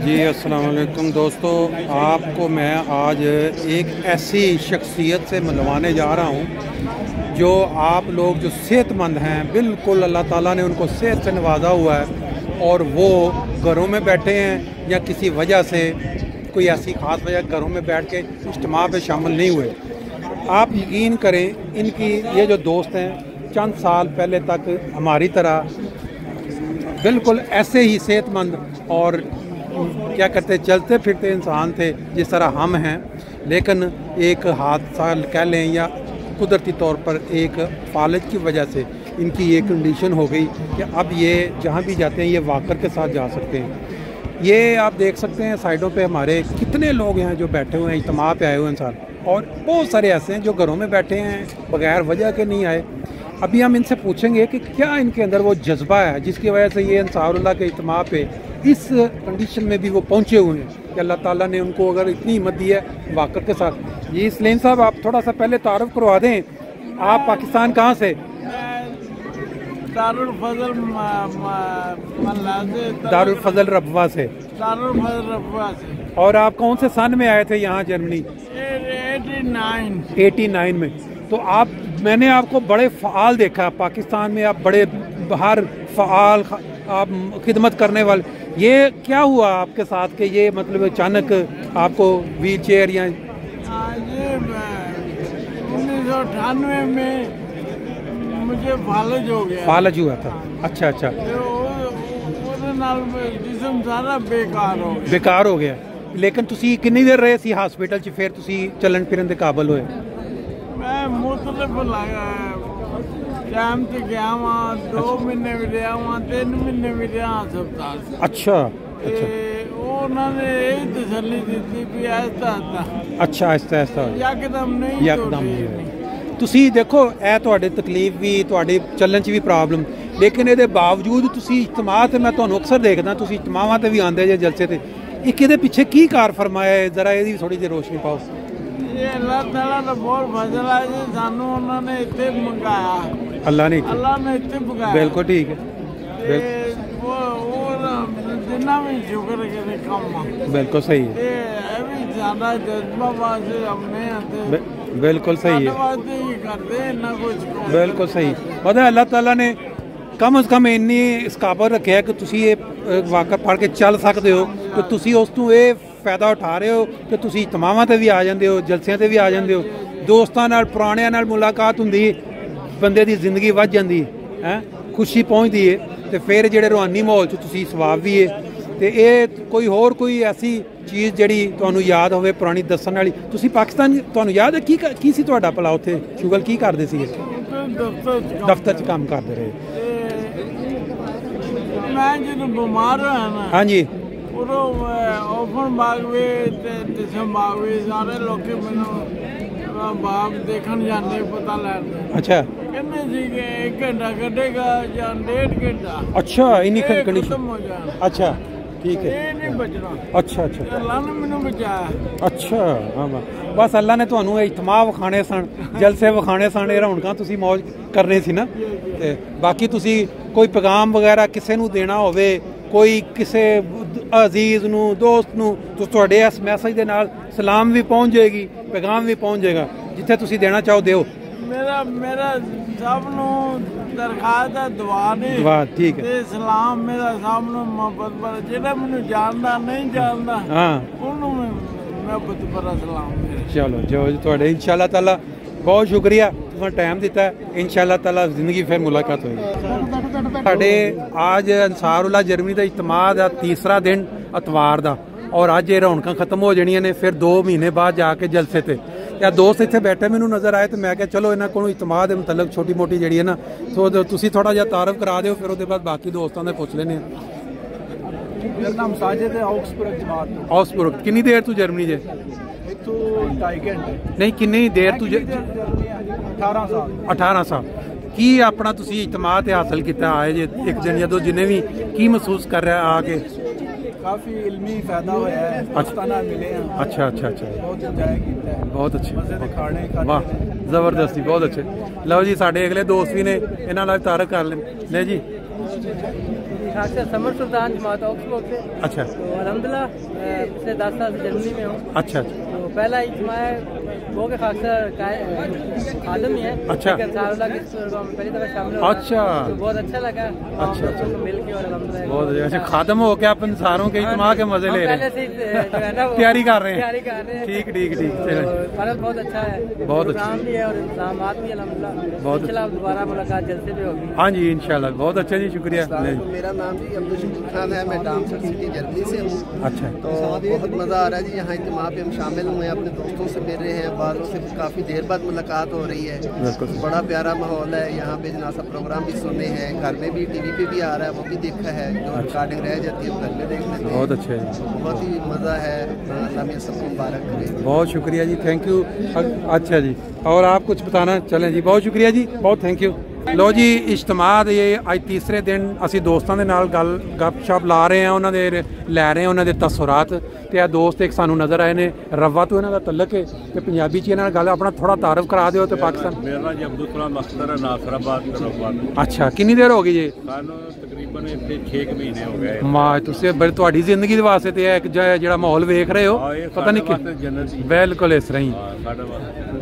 जी अस्सलाम वालेकुम दोस्तों, आपको मैं आज एक ऐसी शख्सियत से मिलवाने जा रहा हूँ जो आप लोग जो सेहतमंद हैं, बिल्कुल अल्लाह ताला ने उनको सेहत से नवाजा हुआ है और वो घरों में बैठे हैं या किसी वजह से कोई ऐसी ख़ास वजह घरों में बैठ के इज्तिमा पे शामिल नहीं हुए। आप यकीन करें, इनकी ये जो दोस्त हैं चंद साल पहले तक हमारी तरह बिल्कुल ऐसे ही सेहतमंद और क्या कहते चलते फिरते इंसान थे जिस तरह हम हैं, लेकिन एक हादसा कह लें या कुदरती तौर पर एक फालज की वजह से इनकी ये कंडीशन हो गई कि अब ये जहाँ भी जाते हैं ये वॉकर के साथ जा सकते हैं। ये आप देख सकते हैं साइडों पे हमारे कितने लोग हैं जो बैठे हुए हैं, इज्तिमा पे आए हुए हैं इंसान, और बहुत सारे ऐसे हैं जो घरों में बैठे हैं बगैर वजह के नहीं आए। अभी हम इनसे पूछेंगे कि क्या इनके अंदर वो जज्बा है जिसकी वजह से ये अंसारुल्लाह के इज्तिमा पे इस कंडीशन में भी वो पहुँचे हुए हैं कि अल्लाह ताला ने उनको अगर इतनी हिम्मत दी है वाक़र के साथ। जी सलीम साहब, आप थोड़ा सा पहले तारुफ करवा दें, आप पाकिस्तान कहाँ से? दारुल फजल रबवा से। और आप कौन से सन में आए थे यहाँ जर्मनी? 89 में। तो आप, मैंने आपको बड़े फ़ाल देखा पाकिस्तान में, आप बड़े बाहर फ़ाल, आप खिदमत करने वाले। ये क्या हुआ आपके साथ कि ये मतलब अचानक आपको व्हील चेयर या? 1998 में मुझे फालज हो गया। फालज हुआ था? अच्छा अच्छा। जिस्म सारा बेकार हो गया। लेकिन तुसी कितनी देर रहे सी हॉस्पिटल च, फिर तुसी चलन फिरन दे काबल होए? मैं मुख्तलिफ टाइम से गया वहाँ, 2 महीने भी रहा वहाँ, 3 महीने भी रहा अस्पताल। अच्छा अच्छा। उन्होंने यही तसल्ली दी थी भी ऐसा था। अच्छा, ऐसा यकदम नहीं। ਤੁਸੀਂ ਦੇਖੋ ਇਹ ਤੁਹਾਡੇ ਤਕਲੀਫ ਵੀ, ਤੁਹਾਡੇ ਚੱਲਣ 'ਚ ਵੀ ਪ੍ਰੋਬਲਮ, ਲੇਕਿਨ ਇਹਦੇ ਬਾਵਜੂਦ ਤੁਸੀਂ ਇਜਤਮਾ ਤੇ ਮੈਂ ਤੁਹਾਨੂੰ ਅਕਸਰ ਦੇਖਦਾ, ਤੁਸੀਂ ਇਜਤਮਾਵਾਂ ਤੇ ਵੀ ਆਉਂਦੇ ਜੇ ਜਲਸੇ ਤੇ, ਇੱਕ ਇਹਦੇ ਪਿੱਛੇ ਕੀ ਕਾਰ ਫਰਮਾਇਆ ਹੈ, ਜ਼ਰਾ ਇਹਦੀ ਥੋੜੀ ਜਿਹੀ ਰੋਸ਼ਨੀ ਪਾਓ। ਇਹ ਅੱਲਾਹ ਤਾਲਾ ਦਾ ਬਹੁਤ ਫਜ਼ਲ ਹੈ ਜੀ, ਸਾਨੂੰ ਉਹਨਾਂ ਨੇ ਇੱਥੇ ਮੰਗਾਇਆ। ਅੱਲਾਹ ਨੇ ਇੱਥੇ ਮੰਗਾਇਆ। ਬਿਲਕੁਲ ਠੀਕ ਹੈ। ਜਿੰਨਾ ਵੀ ਸ਼ੁਕਰ ਕਰੇ ਕੰਮ ਬਿਲਕੁਲ ਸਹੀ ਹੈ। ਇਹ ਵੀ ਜ਼ਿਆਦਾ ਜਜ਼ਬਾ ਵਾਸਤੇ ਹਮਨੇ ਆਤੇ। बिल्कुल सही है, बिल्कुल सही। मतलब अल्लाह ताला ने कम अज़ कम इन्नी इस काबल रखे है कि तुसी ये वाक़ा पढ़ के चल सकते हो, तो तुसी उस तो ये फ़ायदा उठा रहे हो कि तुसी इज्तिमावां ते भी आ जाते हो, जलसियां ते भी आ जाते हो, दोस्तां नाल पुराणियां नाल मुलाकात हुंदी, बंदे दी जिंदगी वध जांदी है, खुशी पहुंचदी है, ते फिर जेहड़े रूहानी माहौल च तुसी सवाब भी है। ते ये कोई ऐसी चीज़ ਜਿਹੜੀ ਤੁਹਾਨੂੰ ਯਾਦ ਹੋਵੇ ਪੁਰਾਣੀ ਦੱਸਣ ਵਾਲੀ? ਤੁਸੀਂ ਪਾਕਿਸਤਾਨ, ਤੁਹਾਨੂੰ ਯਾਦ ਹੈ ਕੀ ਸੀ ਤੁਹਾਡਾ ਭਲਾ ਉੱਥੇ? ਸ਼ੁਗਲ ਕੀ ਕਰਦੇ ਸੀਗੇ? ਦਫ਼ਤਰ 'ਚ ਕੰਮ ਕਰਦੇ ਰਹੇ। ਮੈਂ ਜਦੋਂ ਬਿਮਾਰ ਹੋਇਆ ਨਾ, ਹਾਂਜੀ, ਉਦੋਂ ਓਪਨ ਬਾਗਵੇ ਤੇ ਦਿਸਮ ਬਾਗਵੇ ਸਾਰੇ ਲੋਕੀ ਮੈਨੂੰ ਬਾਗ ਦੇਖਣ ਜਾਂਦੇ, ਪਤਾ ਲੈਣ। ਅੱਛਾ। ਕਹਿੰਦੇ ਸੀਗੇ 1 ਘੰਟਾ ਕੱਢੇਗਾ ਜਾਂ 1.5 ਘੰਟਾ। ਅੱਛਾ, ਇੰਨੀ ਕੰਡੀਸ਼ਨ। ਅੱਛਾ ठीक है। ये नहीं बचना। अच्छा अच्छा। अल्लाह ने मैनू बचाया। अच्छा हाँ, बस अल्लाह ने तुहानू इज्तिमा विखाने सन, जलसे विखाने सन, रौनकां तुसी मौज करनी सी ना। ते बाकी तुसी कोई पैगाम वगैरह किसी नू देना होवे, कोई किसी अजीज नू, दोस्त नू, तो तुहाडे इस मैसेज दे नाल सलाम भी पहुँच जाएगी, पैगाम भी पहुँच जाएगा, जिथे तुसी देना चाहो दिओ। मेरा सब नू दरखास्त है दुआ नहीं। दुआ ठीक है। सलाम मेरा सब नू मोहब्बत पर, जेड़ा मैनू जानदा नहीं जानदा, हाँ उन्होंने मोहब्बत पर सलाम। चलो जो तुहाडे इंशाअल्लाह ताला बहुत शुक्रिया, तुहां टाइम दिता है, इंशाअल्लाह ताला जिंदगी फिर मुलाकात होएगी। साडे आज अंसारुल्लाह जर्मनी का इज्तिमा दा तीसरा दिन इतवार दा, और अज ये रौनकां खत्म हो जानियां ने, फिर 2 महीने बाद जाके जलसे ते। या दोस्त इत्थे बैठे मैनू नज़र आए तो मैं क्या चलो इन्हां कोलों इज्तिमा दे मुतलक छोटी मोटी जिहड़ी है ना, तो तुसी थोड़ा जिहा तारफ करा दिओ, फिर उसदे बाद बाकी दोस्तां दे पुछ लैने। मेरा नाम साजिद है, ऑक्सफोर्ड जमात। ऑक्सफोर्ड कितनी देर तू जर्मनी जे? 2.5 घंटे। नहीं, कितनी देर तू? 18 साल। 18 साल। की अपना तुसी इज्तिमा ते हासिल किया आए जे एक दिन या दो, जिन्हें भी की महसूस कर रहा है आके? काफी इल्मी फायदा होया है, दोस्ताना मिले हैं। अच्छा अच्छा अच्छा, बहुत एंजॉय किया है, बहुत अच्छे मजे दे खाने खाते। वाह जबरदस्ती, बहुत अच्छे। लो जी साडे अगले दोस्त भी ने, इन्हां नाल तारक कर ले जी। खासा समर सुल्तान जमात ऑक्सफोर्ड से। अच्छा। तो अल्हम्दुलिल्लाह पिछले 10 साल से जर्मनी में हूँ। अच्छा। तो पहला इज्तिमा है वो के खासा खादम ही है। अच्छा। पहली दफा शामिल हुआ। अच्छा। तो बहुत अच्छा लगा। अच्छा अच्छा मिल के और अल्हम्दुलिल्लाह बहुत अच्छा। खादम हो के आप इंसारों के इज्तिमा के मजे ले रहे हैं, तैयारी कर रहे हैं। ठीक ठीक ठीक। बहुत अच्छा है, बहुत प्रोग्राम भी है और इंतजामात भी अल्हम्दुलिल्लाह। बहुत दोबारा मुलाकात जल्दी भी होगी। हाँ जी इंशाल्लाह। बहुत अच्छा जी, शुक्रिया। मेरा नाम जी अब्दुल शुक्र खान है, मैं डामसर सिटी जर्मनी से हूँ। अच्छा। तो बहुत मज़ा आ रहा है जी, यहाँ इज्तिमा पे हम शामिल हुए हैं, अपने दोस्तों से मिल रहे हैं, बालों से काफ़ी देर बाद मुलाकात हो रही है। बड़ा प्यारा माहौल है यहाँ पे, जनासा प्रोग्राम भी सुने हैं, घर में भी टीवी पे भी आ रहा है, वो भी देखा है, जो रिकॉर्डिंग रह जाती है घर में देख लेते हैं। बहुत अच्छा है, बहुत ही मज़ा है। अल्लाह में सबको मुबारक करे। बहुत शुक्रिया जी, थैंक यू। अच्छा जी, और आप कुछ बताना? चलें जी, बहुत शुक्रिया जी, बहुत थैंक यू। लो जी, इज्तिमा ਦੇ ਅੱਜ ਤੀਸਰੇ ਦਿਨ ਅਸੀਂ ਦੋਸਤਾਂ ਦੇ ਨਾਲ ਗੱਲ ਗੱਪਸ਼ਪ ਲਾ ਰਹੇ ਹਾਂ, ਉਹਨਾਂ ਦੇ ਲੈ ਰਹੇ ਹਾਂ ਉਹਨਾਂ ਦੇ ਤਸਵੁਰਾਤ। ਤੇ ਇਹ ਦੋਸਤ ਇੱਕ ਸਾਨੂੰ ਨਜ਼ਰ ਆਏ ਨੇ, ਰਵਾ ਤੋਂ ਇਹਨਾਂ ਦਾ ਤਲਕ ਹੈ ਤੇ ਪੰਜਾਬੀ 'ਚ ਇਹਨਾਂ ਨਾਲ ਗੱਲ, ਆਪਣਾ ਥੋੜਾ ਤਾਰਫ ਕਰਾ ਦਿਓ। ਤੇ ਪਾਕਿਸਤਾਨ ਮੇਰਾ ਨਾਮ ਜੀ ਅਬਦੁਲ ਕਲਾਮ ਅਖਤਰ ਹੈ, ਨਾਸਰਾਬਾਦ ਰਵਾ। ਅੱਛਾ, ਕਿੰਨੀ ਦੇਰ ਹੋ ਗਈ ਜੀ? ਸਾਨੂੰ ਤਕਰੀਬਨ ਇੱਥੇ 6 ਮਹੀਨੇ ਹੋ ਗਏ। ਮਾਂ ਤੁਸੀਂ ਬੜੀ, ਤੁਹਾਡੀ ਜ਼ਿੰਦਗੀ ਦੇ ਵਾਸਤੇ ਤੇ ਇੱਕ ਜਿਹੜਾ ਮਾਹੌਲ ਵੇਖ ਰਹੇ ਹੋ, ਪਤਾ ਨਹੀਂ ਕਿ ਬਿਲਕੁਲ ਇਸ ਤਰ੍ਹਾਂ ਹੀ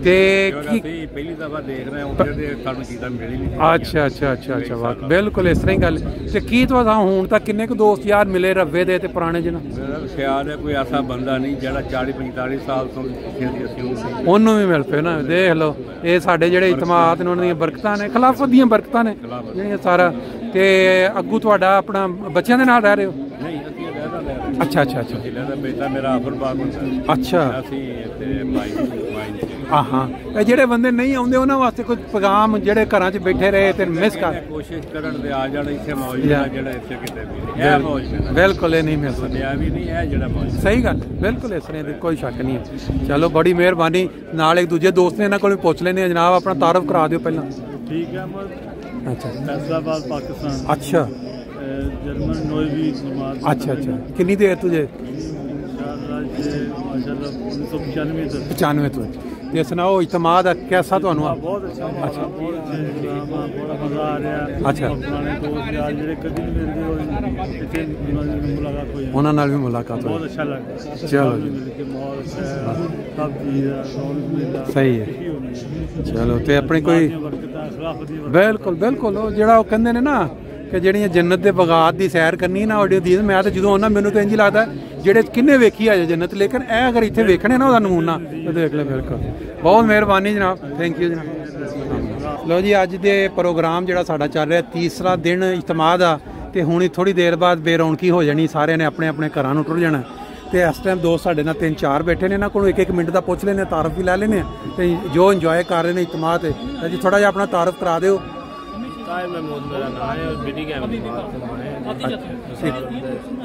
ਤੇ ਕੀ ਪਹਿਲੀ ਦਫਾ ਦੇਖ ਰਹੇ ਹਾਂ, ਉਹਦੇ ਸਾਨੂੰ ਚੀਜ਼ਾਂ ਮਿਲੀ ਨਹੀਂ। ਅੱਛਾ ਅੱਛਾ ਅੱਛਾ ਅੱਛਾ, ਵਾਹ ਬਿਲਕੁਲ ਇਸ ਤਰ੍ਹਾਂ ਹੀ ਗੱਲ। ਤੇ ਕੀ ਤੁਹਾਡਾ ਹੁਣ ਤੱਕ ਕਿੰਨੇ ਕੁ ਦੋਸਤ ਯਾਰ ਮਿਲੇ ਰਵੇ ਦੇ ਤੇ ਪੁਰਾਣੇ ਜਿਹਨਾਂ? ਮੇਰਾ ਖਿਆਲ ਹੈ ਕੋਈ ਐਸਾ ਬੰਦਾ ਨਹੀਂ ਜਿਹੜਾ 40-45 ਸਾਲ ਤੋਂ ਪਿੱਛੇ ਦੀ ਅਸੀਂ ਉਹਨੂੰ ਵੀ ਮਿਲ ਪਏ ਨਾ। ਦੇਖ ਲਓ, ਇਹ ਸਾਡੇ ਜਿਹੜੇ ਇਤਮਾਦ ਨੇ, ਉਹਨਾਂ ਦੀਆਂ ਬਰਕਤਾਂ ਨੇ, ਖਿਲਾਫਤ ਦੀਆਂ ਬਰਕਤਾਂ ਨੇ ਜਿਹੜੀਆਂ ਸਾਰਾ। ਤੇ ਅੱਗੂ ਤੁਹਾਡਾ ਆਪਣਾ ਬੱਚਿਆਂ ਦੇ ਨਾਲ ਰਹਿ ਰਹੇ ਹੋ? ਨਹੀਂ, ਅਸੀਂ ਰਹਿਦਾ ਲੈ ਰਹੇ। ਅੱਛਾ ਅੱਛਾ ਅੱਛਾ। ਬੇਟਾ ਮੇਰਾ ਆਫਰਬਾਗ ਹੁੰਦਾ। ਅੱਛਾ। ਅਸੀਂ ਇੱਥੇ ਮਾਈਨ ਹਾਂ। ਇਹ ਜਿਹੜੇ ਬੰਦੇ ਨਹੀਂ ਆਉਂਦੇ ਉਹਨਾਂ ਵਾਸਤੇ ਕੁਝ ਪੈਗਾਮ, ਜਿਹੜੇ ਘਰਾਂ 'ਚ ਬੈਠੇ ਰਹੇ ਤੇ ਮਿਸ ਕਰ ਕੋਸ਼ਿਸ਼ ਕਰਨ ਦੇ ਆ ਜਾਣ ਇੱਥੇ ਮੌਜ ਜਿਹੜਾ ਇੱਥੇ ਕਿਤੇ ਵੀ ਇਹ ਮੌਜ ਬਿਲਕੁਲ ਇਹ ਨਹੀਂ ਮਿਲ ਸਕਦਾ ਵੀ ਨਹੀਂ, ਇਹ ਜਿਹੜਾ ਮੌਜ ਸਹੀ ਗੱਲ ਬਿਲਕੁਲ ਇਸ ਤਰ੍ਹਾਂ ਦੀ ਕੋਈ ਸ਼ੱਕ ਨਹੀਂ ਹੈ। ਚਲੋ ਬੜੀ ਮਿਹਰਬਾਨੀ। ਨਾਲ ਇੱਕ ਦੂਜੇ ਦੋਸਤ ਨੇ, ਇਹਨਾਂ ਕੋਲ ਵੀ ਪੁੱਛ ਲੈਂਦੇ ਆ। ਜਨਾਬ ਆਪਣਾ ਤਾਰਫ ਕਰਾ ਦਿਓ ਪਹਿਲਾਂ। ठीक है अहमद। अच्छा। फैसलाबाद पाकिस्तान। अच्छा। जर्मन नोवी जमात। अच्छा अच्छा। कितनी देर तुझे? माशाल्लाह 1995 तो। ये सुनाओ इज्तिमा दा कैसा तुहानू? बहुत अच्छा। अच्छा। बहुत बड़ा मज़ा आ रहा। अच्छा। पुराने दोस्त यार ਜਿਹੜੇ ਕਦੀ ਨਹੀਂ ਮਿਲਦੇ ਹੋਏ, ਇੱਥੇ ਮੁਲਾਕਾਤ ਹੋਈ, ਉਹਨਾਂ ਨਾਲ ਵੀ ਮੁਲਾਕਾਤ ਹੋਈ। ਬਹੁਤ ਅੱਛਾ ਲੱਗਾ। ਚਲੋ ਮਿਲ ਕੇ ਬਹੁਤ ਸਭ ਚੀਜ਼ ਸਹੀ ਹੈ। ਚਲੋ ਤੇ ਆਪਣੀ ਕੋਈ ਬਿਲਕੁਲ ਬਿਲकुल ਉਹ ਜਿਹੜਾ ਉਹ ਕਹਿੰਦੇ ਨੇ ਨਾ ਕਿ ਜਿਹੜੀਆਂ ਜੰਨਤ ਦੇ ਬਗਾਤ ਦੀ ਸੈਰ ਕਰਨੀ ਨਾ ਉਹਦੀ ਦੀਦ, ਮੈਂ ਤਾਂ ਜਦੋਂ ਉਹਨਾਂ ਮੈਨੂੰ ਤਾਂ ਇੰਝ ਲੱਗਦਾ ਜਿਹੜੇ ਕਿੰਨੇ ਵੇਖੀ ਆ ਜੰਨਤ, ਲੇਕਿਨ ਇਹ ਅਗਰ ਇੱਥੇ ਵੇਖਣੇ ਨਾ ਉਹਦਾ ਨਮੂਨਾ ਤਾਂ ਦੇਖ ਲੈ। ਬਿਲਕੁਲ ਬਹੁਤ ਮਿਹਰਬਾਨੀ ਜਨਾਬ, ਥੈਂਕ ਯੂ ਜਨਾਬ। ਲਓ ਜੀ, ਅੱਜ ਦੇ ਪ੍ਰੋਗਰਾਮ ਜਿਹੜਾ ਸਾਡਾ ਚੱਲ ਰਿਹਾ ਤੀਸਰਾ ਦਿਨ ਇਜਤਮਾ ਦਾ, ਤੇ ਹੁਣ ਥੋੜੀ ਦੇਰ ਬਾਅਦ ਬੇਰੌਣਕੀ ਹੋ ਜਾਣੀ, ਸਾਰਿਆਂ ਨੇ ਆਪਣੇ ਆਪਣੇ ਘਰਾਂ ਨੂੰ ਟੁਰ ਜਾਣਾ। ਤੇ ਇਸ ਟਾਈਮ ਦੋਸਤ ਸਾਡੇ ਨਾਲ 3-4 ਬੈਠੇ ਨੇ, ਇਹਨਾਂ ਕੋਲੋਂ 1-1 ਮਿੰਟ ਦਾ ਪੁੱਛ ਲੈਂਦੇ, ਤਾਰਫ ਵੀ ਲੈ ਲੈਂਦੇ ਤੇ ਜੋ ਇੰਜੋਏ ਕਰ ਰਹੇ ਨੇ ਇਜਤਮਾ ਤੇ। ਜੀ ਥੋੜਾ ਜਿਹਾ ਆਪਣਾ ਤਾਰਫ ਕਰਾ ਦਿਓ।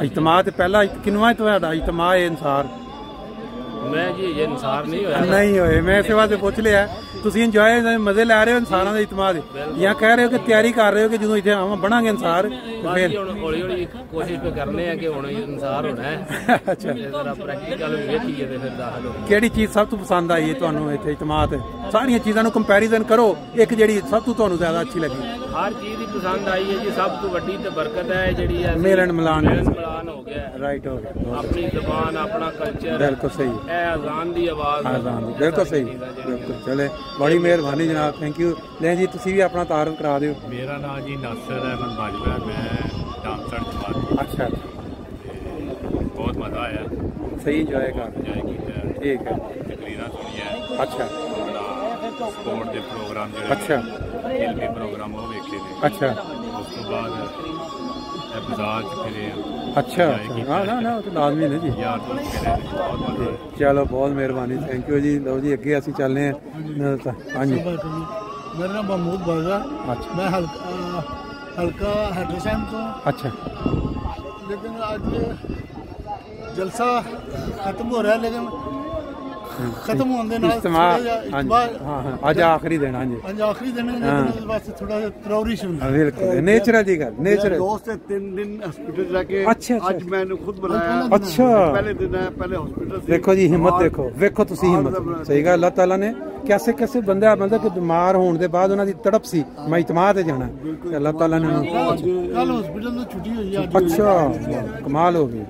ਇਜਤਮਾ ਤੇ ਪਹਿਲਾ ਕਿੰਨਵਾਂ ਤੁਹਾਡਾ ਇਜਤਮਾ ਹੈ ਅਨਸਾਰ? मैं जी ये इंसार नहीं होया। नहीं होए, मैं इस वास्ते पूछ लिया। ਤੁਸੀਂ ਇੰਜੋਏ ਮਜ਼ੇ ਲੈ ਰਹੇ ਹੋ ਇਨਸਾਰਾਂ ਦੇ ਇਤਮਾਦ ਦੇ, ਜਾਂ ਕਹਿ ਰਹੇ ਹੋ ਕਿ ਤਿਆਰੀ ਕਰ ਰਹੇ ਹੋ ਕਿ ਜਦੋਂ ਇੱਥੇ ਆਵਾਂ ਬਣਾਂਗੇ ਇਨਸਾਰ? ਫਿਰ ਹੌਲੀ ਹੌਲੀ ਕੋਸ਼ਿਸ਼ ਤੇ ਕਰਨੇ ਆ ਕਿ ਹੁਣ ਇਨਸਾਰ ਹੋਣਾ ਹੈ। ਅੱਛਾ, ਜਰਾ ਪ੍ਰੈਕਟੀਕਲ ਵੇਖੀਏ ਤੇ ਫਿਰ ਦਾਖਲ ਹੋ। ਕਿਹੜੀ ਚੀਜ਼ ਸਭ ਤੋਂ ਪਸੰਦ ਆਈ ਹੈ ਤੁਹਾਨੂੰ ਇੱਥੇ ਇਤਮਾਦ? ਸਾਰੀਆਂ ਚੀਜ਼ਾਂ ਨੂੰ ਕੰਪੈਰੀਜ਼ਨ ਕਰੋ, ਇੱਕ ਜਿਹੜੀ ਸਭ ਤੋਂ ਤੁਹਾਨੂੰ ਜ਼ਿਆਦਾ ਅੱਛੀ ਲੱਗੀ? ਹਰ ਚੀਜ਼ ਦੀ ਪਸੰਦ ਆਈ ਹੈ ਜੀ। ਸਭ ਤੋਂ ਵੱਡੀ ਤੇ ਬਰਕਤ ਹੈ ਜਿਹੜੀ ਹੈ ਮਿਲਣ ਮਿਲਾਨ ਹੋ ਗਿਆ। ਰਾਈਟ ਹੋ ਗਿਆ। ਆਪਣੀ ਜ਼ਬਾਨ, ਆਪਣਾ ਕਲਚਰ, ਬਿਲਕੁਲ ਸਹੀ। ਇਹ ਅਜ਼ਾਨ ਦੀ ਆਵਾਜ਼, ਅਜ਼ਾਨ ਦੀ, ਬਿਲਕੁਲ ਸਹੀ, ਬਿਲकुल। चले बड़ी मेहरबानी जनाब, थैंक यू। ले जी तुसी भी अपना तारुफ करा दियो। मेरा नाम जी नासिर अहमद बाजवा, मैं डामसर जमात। अच्छा, बहुत मज़ा आया, सही इंजॉय कर किया। ठीक है, तकरीरां सुनिया। अच्छा, स्पोर्ट के प्रोग्राम जो अच्छा, फिल्मी प्रोग्राम वो देखे थे। अच्छा, उस तो बाद बाजार फिरे। अच्छा, हाँ ना ना तो लाजमी है जी। यार दोस्त फिरे, बहुत मज़ा आया। चलो बहुत मेहरबानी, थैंक यू जी। लो जी अगे असी चलने हैं। हाँ जी, मेरा नाम महमूद बाजा। अच्छा, मैं हल्का हैदरसैन तो। अच्छा, लेकिन आज जलसा ख़त्म हो रहा है, लेकिन खत्म होने दे नाल इज्तिमा थोड़ा जिहा हाँ अज आखिरी दिन हाँ जी अज आखिरी दिन है वास्ते थोड़ा जिहा तरोरिश हुंदा बिल्कुल नेचुरल जी गल नेचुरल दोस्त है 3 दिन हॉस्पिटल जाके अच्छा आज मैंने खुद बुलाया अच्छा पहले दिन है पहले हॉस्पिटल से देखो जी हिम्मत देखो तुसी हिम्मत सही गल अल्लाह ताला ने कैसे कैसे बंदा मतलब कि बीमार होने के बाद उन्होंने तड़प सी मैं इतमाद है जाना अल्लाह ताला ने कल हॉस्पिटल तो छुट्टी हुई है अच्छा कमाल हो गई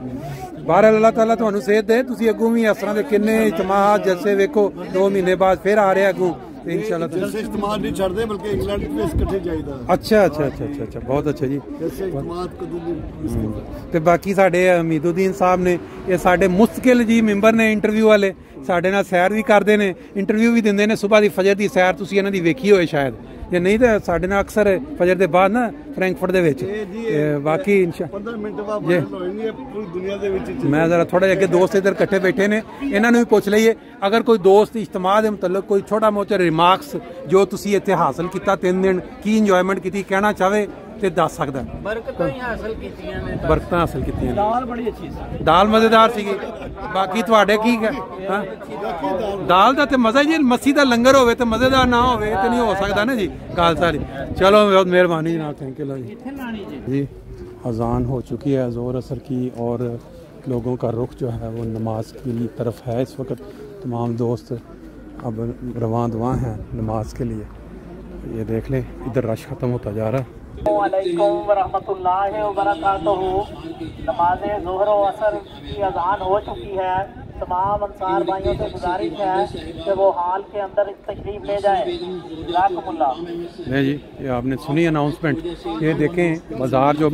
बहरहाल अल्लाह ताला तुहानू सेहत दे तुसी अगों भी इस तरह के किन्ने इजतमात जैसे वेखो 2 महीने बाद फिर आ रहे अगों ते इंशाअल्लाह जैसे इज्तिमा नहीं छड़दे बल्कि इंग्लैंड में इकट्ठे जाईदा अच्छा अच्छा अच्छा अच्छा अच्छा बहुत अच्छा जी जैसे इज्तिमात कदों ਤੇ ਬਾਕੀ ਸਾਡੇ ਅਮੀਦੁਦੀਨ ਸਾਹਿਬ ਨੇ ਇਹ ਸਾਡੇ ਮੁਸਤਕਿਲ ਜੀ ਮੈਂਬਰ ਨੇ ਇੰਟਰਵਿਊ ਵਾਲੇ ਸਾਡੇ ਨਾਲ ਸੈਰ ਵੀ ਕਰਦੇ ਨੇ ਇੰਟਰਵਿਊ ਵੀ ਦਿੰਦੇ ਨੇ ਸਵੇਰ ਦੀ ਫਜਰ ਦੀ ਸੈਰ ਤੁਸੀਂ ਇਹਨਾਂ ਦੀ ਵੇਖੀ ਹੋਏ ਸ਼ਾਇਦ ਜੇ ਨਹੀਂ ਤਾਂ ਸਾਡੇ ਨਾਲ ਅਕਸਰ ਫਜਰ ਦੇ ਬਾਅਦ ਨਾ ਫਰੈਂਕਫਰਟ ਦੇ ਵਿੱਚ ਬਾਕੀ 15 ਮਿੰਟ ਬਾਅਦ ਹੋਣੀ ਹੈ ਪੂਰੀ ਦੁਨੀਆ ਦੇ ਵਿੱਚ ਮੈਂ ਜ਼ਰਾ ਥੋੜਾ ਜਿਹਾ ਅੱਗੇ ਦੋਸਤ ਇੱਧਰ ਇਕੱਠੇ ਬੈਠੇ ਨੇ ਇਹਨਾਂ ਨੂੰ ਵੀ ਪੁੱਛ ਲਈਏ ਅਗਰ ਕੋਈ ਦੋਸਤ ਇਜਤਮਾ ਦੇ ਮੁਤਲਕ ਕੋਈ ਛੋਟਾ ਮੋਟਾ ਰਿਮਾਰਕਸ ਜੋ ਤੁਸੀਂ ਇੱਥੇ ਹਾਸਲ ਕੀਤਾ 3 ਦਿਨ ਕੀ ਇੰਜੋਇਮੈਂਟ ਕੀਤੀ ਕਹਿਣਾ ਚਾਹਵੇ ਤੇ ਦੱਸ ਸਕਦਾ ਬਰਕਤਾਂ ਹੀ ਹਾਸਲ ਕੀਤੀਆਂ ਨੇ ਬਰਕਤਾਂ ਹਾਸਲ ਕੀਤੀਆਂ ਦਾਲ ਬੜੀ ਅੱਛੀ ਸੀ ਦਾਲ ਮਜ਼ੇਦਾਰ ਸੀਗੀ ਬਾਕੀ ਤੁਹਾਡੇ ਕੀ ਹਾਂ ਦਾਲ ਦਾ ਤੇ ਮਜ਼ਾ ਜੀ ਮੱਸੀ ਦਾ ਲੰਗਰ ਹੋਵੇ ਤੇ ਮਜ਼ੇਦਾਰ ਨਾ ਹੋਵੇ ਤੇ ਨਹੀਂ ਹੋ ਸਕਦਾ ਨਾ ਜੀ ਗੱਲ ਸਾਰੀ ਚਲੋ बहुत मेहरबानी जनाब थैंक यू जी अजान हो चुकी है ज़ोर असर की और लोगों का रुख जो है वो नमाज की तरफ है इस वक्त तमाम दोस्त अब रवां दुआ हैं नमाज के लिए ये देख लें इधर रश ख़त्म होता जा रहा है वालेकुम वरहमतुल्लाहि वबरकातुहू नमाज ज़ोहर व असर की अजान हो चुकी है तमाम अंसार भाइयों से गुजारिश है कि वो हाल के अंदर तशरीफ ले जाए नहीं जी ये आपने सुनी अनाउंसमेंट ये देखें बाज़ार जो